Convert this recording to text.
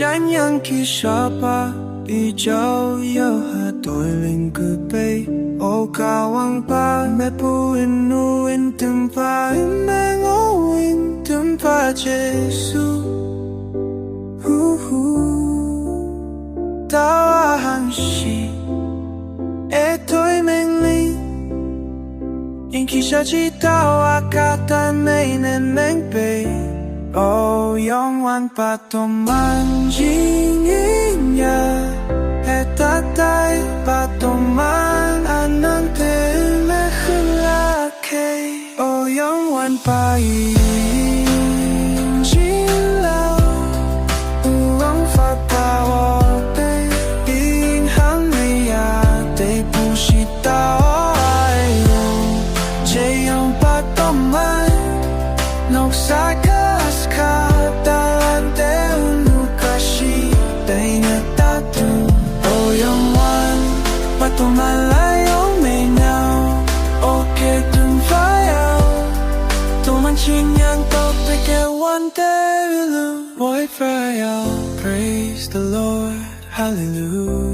占阳气沙巴，比较有哈对ling个背，哦Youngwanpa me puin uin tempa meng uin tempa Jesu，tawa hanshi e对命令。因气shaji tawa kahta mei meng peih，哦Youngwanpa toman jing tatai pa toman anang me keih，哦Youngwanpa Üyin Jin Halleluya pa我背因Halleluya得不是到爱这样把toman noksa kahta kahshih得那大度youngwan toman来ümei nyao OK đừng phải toman ching nyang tốt để kêu one day ülüm boy phải praise the Lord Halleluya